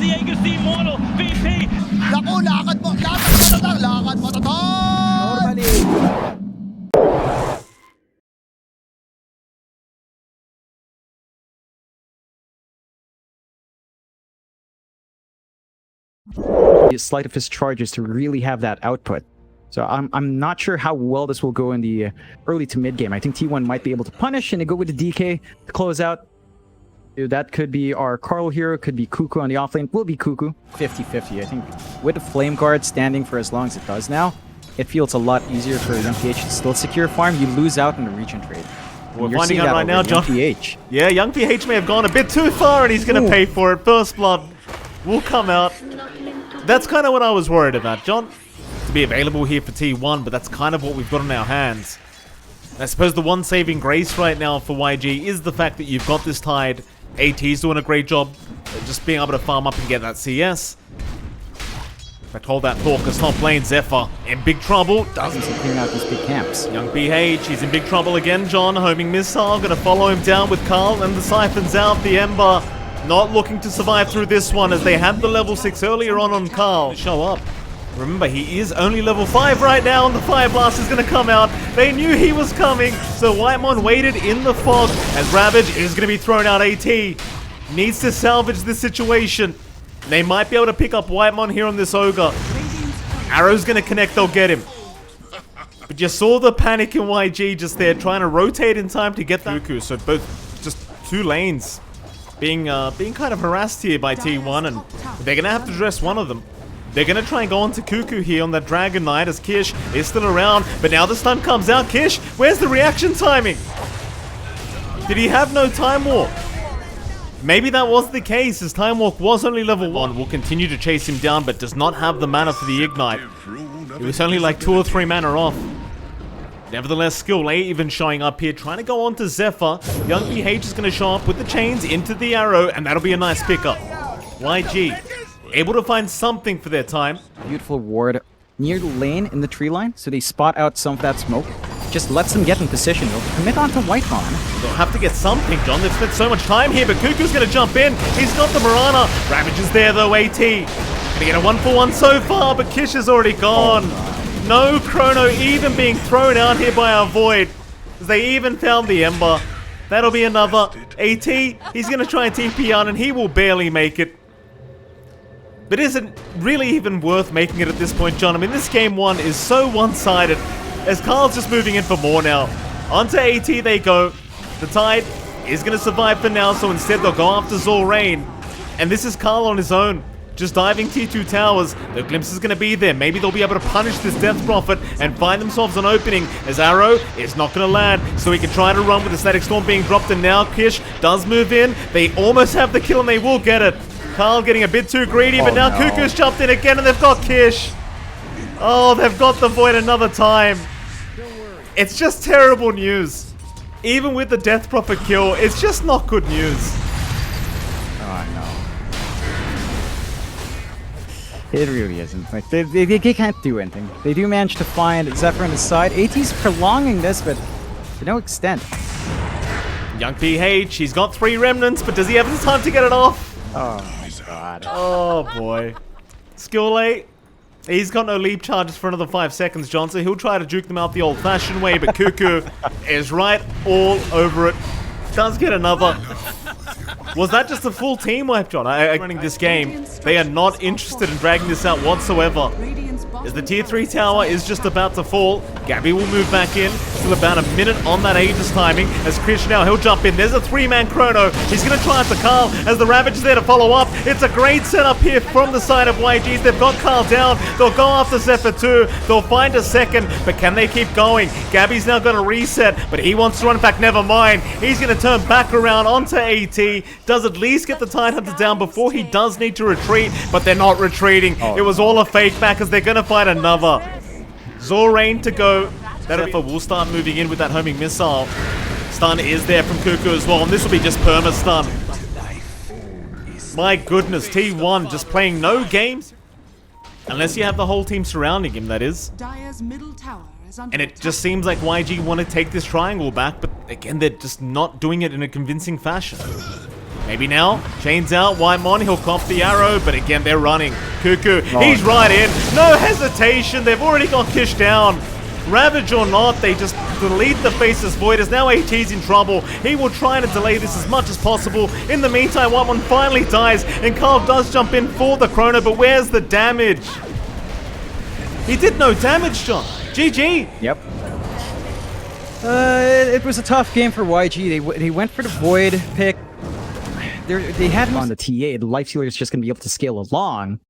Diego si Moro, VP. Naku, lakad mo tatang, lakad mo tatang! Normally. Sleight of his charges to really have that output. So I'm not sure how well this will go in the early to mid game. I think T1 might be able to punish and they go with the DK to close out. Dude, that could be our Carl hero, could be Cuckoo on the offlane. Will be Cuckoo. 50-50. I think with the Flame Guard standing for as long as it does now, it feels a lot easier for YoungPH to still secure farm. You lose out in the region trade. We're finding out right now, John. YoungPH. Yeah, YoungPH may have gone a bit too far and he's going to pay for it. First blood will come out. That's kind of what I was worried about, John. To be available here for T1, but that's kind of what we've got in our hands. I suppose the one saving grace right now for YG is the fact that you've got this Tide. AT's doing a great job just being able to farm up and get that CS. If I told that Thorcus top lane, Zephyr in big trouble. Doesn't clean out these big camps. YoungPH, he's in big trouble again, John. Homing missile, gonna follow him down with Carl, and the Siphon's out. The Ember not looking to survive through this one as they had the level 6 earlier on Carl. Show up. Remember, he is only level 5 right now, and the Fire Blast is going to come out. They knew he was coming, so Whitemon waited in the fog as Ravage is going to be thrown out. AT needs to salvage this situation. They might be able to pick up Whitemon here on this Ogre. Arrow's going to connect, they'll get him. But you saw the panic in YG just there, trying to rotate in time to get that. Cuckoo, so both just two lanes being kind of harassed here by T1, and they're going to have to address one of them. They're going to try and go on to Cuckoo here on that Dragon Knight as Kish is still around. But now the stun comes out. Kish, where's the reaction timing? Did he have no Time Walk? Maybe that was the case as Time Walk was only level 1. Will continue to chase him down but does not have the mana for the Ignite. It was only like 2 or 3 mana off. Nevertheless, Skill A even showing up here, trying to go on to Zephyr. YoungPH is going to show up with the chains into the arrow, and that'll be a nice pickup. YG able to find something for their time. Beautiful ward near the lane in the tree line, so they spot out some of that smoke. Just lets them get in position. They'll commit onto Whitemon. They'll have to get something, John. They've spent so much time here, but Cuckoo's going to jump in. He's got the Mirana. Ravage is there, though, AT. Going to get a 1-for-1 so far, but Kish is already gone. No Chrono even being thrown out here by our Void. They even found the Ember. That'll be another. AT, he's going to try and TP out, and he will barely make it. But is it really even worth making it at this point, John? I mean, this game 1 is so one-sided as Carl's just moving in for more now. Onto AT they go. The Tide is going to survive for now, so instead they'll go after Zorain. And this is Carl on his own, just diving T2 towers. The glimpse is going to be there. Maybe they'll be able to punish this Death Prophet and find themselves an opening as Arrow is not going to land. So he can try to run with the Static Storm being dropped, and now Kish does move in. They almost have the kill and they will get it. Carl getting a bit too greedy, but now no. Cuckoo's jumped in again and they've got Kish. Oh, they've got the Void another time. It's just terrible news. Even with the Death Prophet kill, it's just not good news. Oh, no. It really isn't. Like, they can't do anything. They do manage to find Zephyr on his side. AT's prolonging this, but to no extent. YoungPH, he's got 3 remnants, but does he have the time to get it off? Oh my god. Oh boy. Skill A, he's got no leap charges for another 5 seconds, John, so he'll try to juke them out the old-fashioned way, but Cuckoo is right all over it. Does get another. Was that just a full team wipe, John? Running this game, they are not interested in dragging this out whatsoever. As the tier 3 tower is just about to fall, Gabby will move back in. Still about a minute on that Aegis timing. As Krish now, he'll jump in. There's a 3-man Chrono. He's going to try after Carl as the Ravage is there to follow up. It's a great setup here from the side of YGs. They've got Carl down. They'll go after Zephyr too. They'll find a second, but can they keep going? Gabby's now going to reset, but he wants to run back. Never mind. He's going to turn back around onto AT. Does at least get the Tidehunter down before he does need to retreat, but they're not retreating. It was all a fake back as they're going to find another. Zorain to go. Zephyr will start moving in with that homing missile. Stun is there from Cuckoo as well, and this will be just perma stun. My goodness, T1 just playing no games. Unless you have the whole team surrounding him, that is. And it just seems like YG want to take this triangle back, but again, they're just not doing it in a convincing fashion. Maybe now, chains out, Whitemon, he'll comp the arrow, but again, they're running. Cuckoo, he's right in, no hesitation, they've already got Kish down. Ravage or not, they just delete the Faceless Void, as now AT's in trouble. He will try to delay this as much as possible. In the meantime, Whitemon finally dies, and Carl does jump in for the Chrono, but where's the damage? He did no damage, John. GG. Yep. It was a tough game for YG. They went for the Void pick. They had on the TA. The Life Stealer is just going to be able to scale along,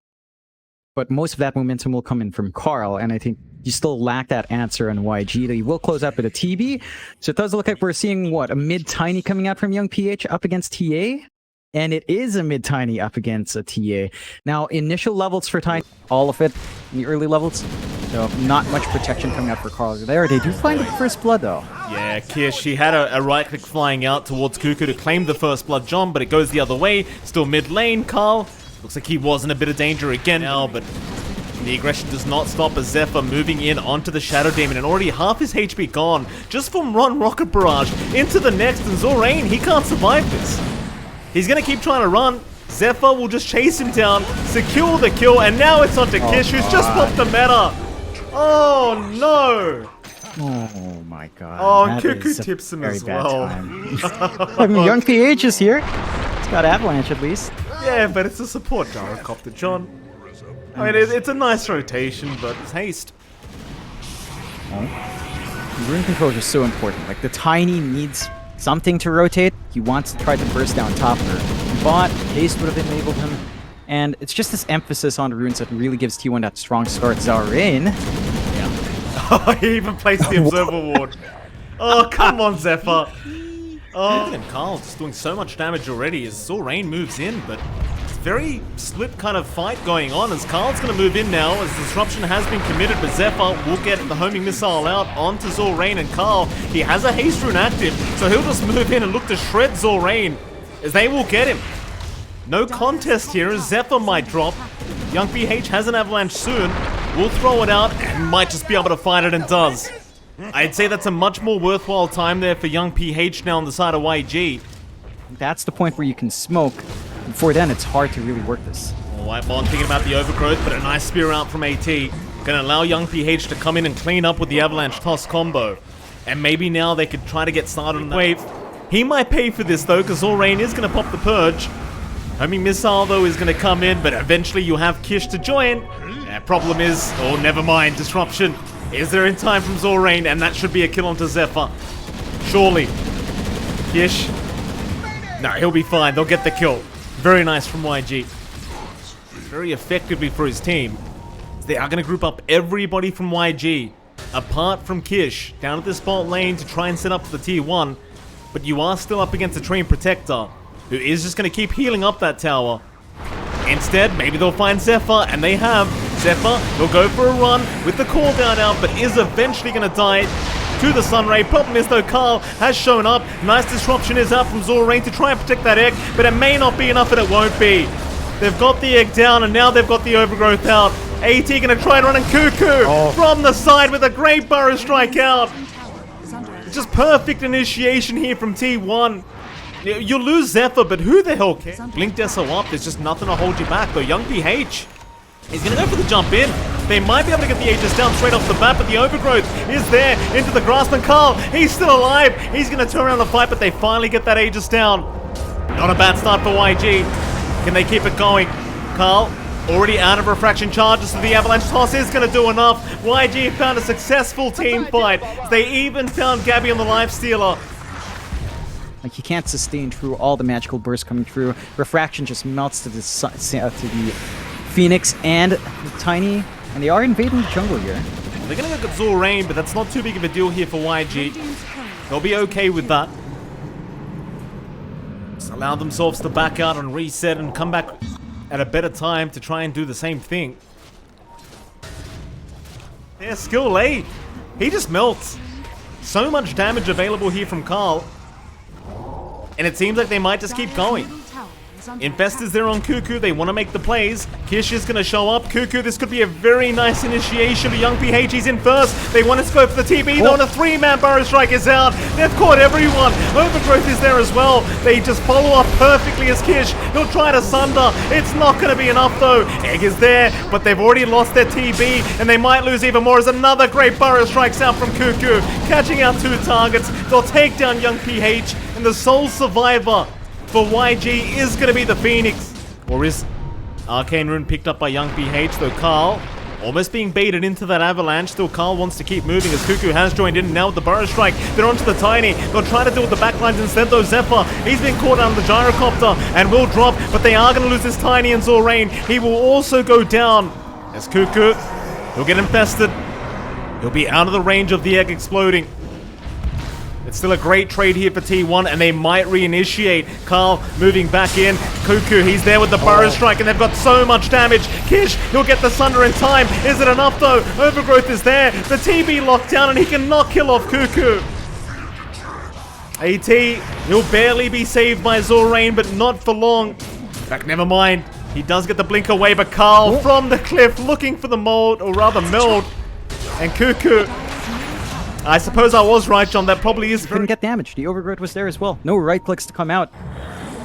but most of that momentum will come in from Carl, and I think you still lack that answer on YG. They will close out with a TB, so it does look like we're seeing, what, a mid-tiny coming out from Young PH up against TA? And it is a mid-tiny up against a TA. Now, initial levels for Tiny, all of it in the early levels, so not much protection coming out for Carl there. They do find the first blood, though. Yeah, Kish, he had a right click flying out towards Cuckoo to claim the first blood, John, but it goes the other way. Still mid lane, Carl. Looks like he was in a bit of danger again now, but the aggression does not stop as Zephyr moving in onto the Shadow Demon, and already half his HP gone just from Run Rocket Barrage into the next, and Zorain, he can't survive this. He's gonna keep trying to run. Zephyr will just chase him down, secure the kill, and now it's onto Kish, who's just popped the meta. Oh no! Oh my god. Oh, that Cuckoo is a tips him very as bad well. time. I mean, Young PH is here. He's got Avalanche at least. Yeah, but it's a support gyrocopter, John. I mean, it's a nice rotation, but it's haste. Rune control is just so important. Like, the Tiny needs something to rotate. He wants to try to burst down top of her. But haste would have enabled him. And it's just this emphasis on runes that really gives T1 that strong start. Zarin. Oh, he even placed the Observer Ward. Oh, come on, Zephyr. Oh, and Carl just doing so much damage already as Zorain moves in, but it's a very split kind of fight going on as Carl's going to move in now as disruption has been committed, but Zephyr will get the homing missile out onto Zorain, and Carl, he has a haste rune active, so he'll just move in and look to shred Zorain as they will get him. No contest here as Zephyr might drop. Young PH has an avalanche soon. We'll throw it out and might just be able to fight it, and does. I'd say that's a much more worthwhile time there for Young PH now on the side of YG. That's the point where you can smoke. Before then, it's hard to really work this. Whitemon thinking about the overgrowth, but a nice spear out from AT. Gonna allow Young PH to come in and clean up with the avalanche toss combo. And maybe now they could try to get started on the wave. He might pay for this though, because Zorain is gonna pop the purge. Homing missile though is gonna come in, but eventually you have Kish to join. Problem is, oh never mind, disruption is there in time from Zorain, and that should be a kill onto Zephyr. Surely. Kish. No, he'll be fine, they'll get the kill. Very nice from YG. Very effectively for his team. They are gonna group up everybody from YG, apart from Kish, down at this bot lane to try and set up the T1. But you are still up against a Train Protector, who is just gonna keep healing up that tower. Instead, maybe they'll find Zephyr, and they have. Zephyr will go for a run with the cooldown out, but is eventually going to die to the Sunray. Problem is, though, Carl has shown up. Nice disruption is out from Zorain to try and protect that egg, but it may not be enough, and it won't be. They've got the egg down, and now they've got the overgrowth out. AT going to try and run, and Cuckoo from the side with a great burrow strike out. Just perfect initiation here from T1. You'll lose Zephyr, but who the hell cares? Blink Deso up, there's just nothing to hold you back, though. Young PH is going to go for the jump in. They might be able to get the Aegis down straight off the bat, but the overgrowth is there into the grasp, and Carl, he's still alive. He's going to turn around the fight, but they finally get that Aegis down. Not a bad start for YG. Can they keep it going? Carl, already out of refraction charges, so the avalanche toss is going to do enough. YG found a successful team fight. They even found Gabby on the Life Stealer. Like, you can't sustain through all the magical bursts coming through. Refraction just melts to the Phoenix and the Tiny, and they are invading the jungle here. They're gonna go get Zorain, but that's not too big of a deal here for YG. They'll be okay with that. Just allow themselves to back out and reset and come back at a better time to try and do the same thing. Yeah, skill A. He just melts. So much damage available here from Carl. And it seems like they might just keep going. Infest is there on Cuckoo. They want to make the plays. Kish is going to show up. Cuckoo, this could be a very nice initiation. Young PH, he's in first. They want to go for the TB. Though, and a 3-man Burrow Strike is out. They've caught everyone. Overgrowth is there as well. They just follow up perfectly as Kish. He'll try to sunder. It's not going to be enough though. Egg is there, but they've already lost their TB, and they might lose even more as another great Burrow Strikes out from Cuckoo. Catching out 2 targets. They'll take down Young PH, and the sole survivor for YG is going to be the Phoenix. Or is Arcane Rune picked up by Young PH, though Carl almost being baited into that avalanche. Still, Carl wants to keep moving as Cuckoo has joined in now with the Burrow Strike. They're onto the Tiny. They'll try to deal with the backlines instead, though. Zephyr, he's been caught out of the Gyrocopter and will drop, but they are going to lose his Tiny and Zorain. He will also go down as Cuckoo, he'll get infested. He'll be out of the range of the egg exploding. It's still a great trade here for T1, and they might reinitiate. Carl moving back in. Cuckoo, he's there with the Burrow Strike, and they've got so much damage. Kish, he'll get the Sunder in time. Is it enough, though? Overgrowth is there. The TB locked down, and he cannot kill off Cuckoo. AT, he'll barely be saved by Zorain, but not for long. In fact, never mind. He does get the blink away, but Carl from the cliff looking for the mold, or rather meld. And Cuckoo, I suppose I was right, John. That probably is Couldn't get damage. The Overgrowth was there as well. No right clicks to come out.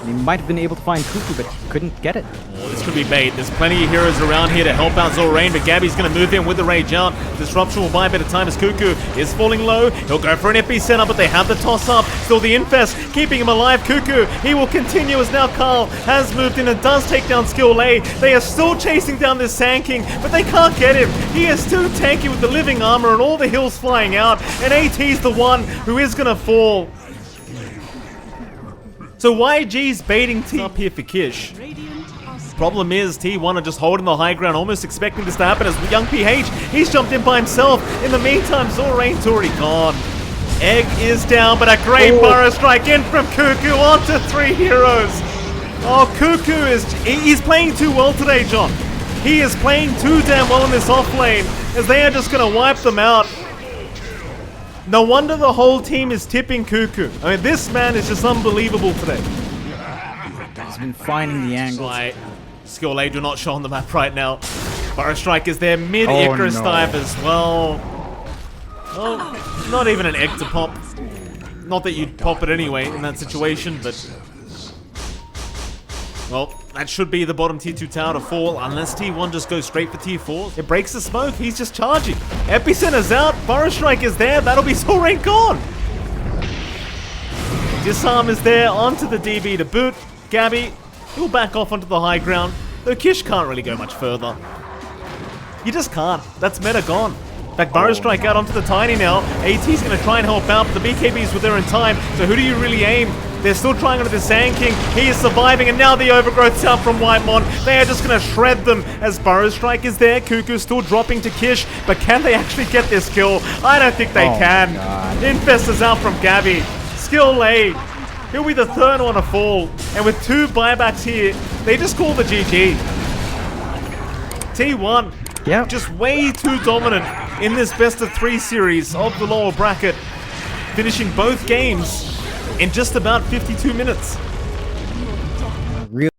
He might have been able to find Cuckoo, but couldn't get it. Oh, this could be bait. There's plenty of heroes around here to help out Zorain, but Gabby's going to move in with the Rage out. Disruption will buy a bit of time as Cuckoo is falling low. He'll go for an epicenter, but they have the toss up. Still the Infest keeping him alive. Cuckoo, he will continue as now Carl has moved in and does take down Skill A. They are still chasing down this Sand King, but they can't get him. He is too tanky with the living armor and all the hills flying out, and AT's the one who is going to fall. So YG's baiting T up here for Kish. Problem is, T1 are just holding the high ground, almost expecting this to happen as Young PH, he's jumped in by himself. In the meantime, Zorain's already gone. Egg is down, but a great Burrow Strike in from Cuckoo onto 3 heroes. Oh, Cuckoo he's playing too well today, John. He is playing too damn well in this off lane, as they are just going to wipe them out. No wonder the whole team is tipping Cuckoo. I mean, this man is just unbelievable today. He's been finding the angles. Skill A do not show on the map right now. Burrow Strike is there, mid-Icarus dive as well. Oh, not even an egg to pop. Not that you'd pop it anyway in that situation, but... well, that should be the bottom tier 2 tower to fall, unless T1 just goes straight for tier 4. It breaks the smoke, he's just charging. Epicenter's out, Burrow Strike is there, that'll be Zorain gone. Disarm is there, onto the DB to boot. Gabby, he'll back off onto the high ground, though Kish can't really go much further. You just can't, that's meta gone. In fact, Burrow Strike out onto the Tiny now. AT's going to try and help out, but the BKBs were there in time, so who do you really aim? They're still trying onto the Sand King. He is surviving, and now the Overgrowth's out from Whitemon. They are just going to shred them as Burrow Strike is there. Cuckoo's still dropping to Kish, but can they actually get this kill? I don't think they can. Infest is out from Gabby. Skill A. He'll be the 3rd one to fall. And with 2 buybacks here, they just call the GG. T1. Yeah. Just way too dominant in this best of 3 series of the lower bracket. Finishing both games in just about 52 minutes. Real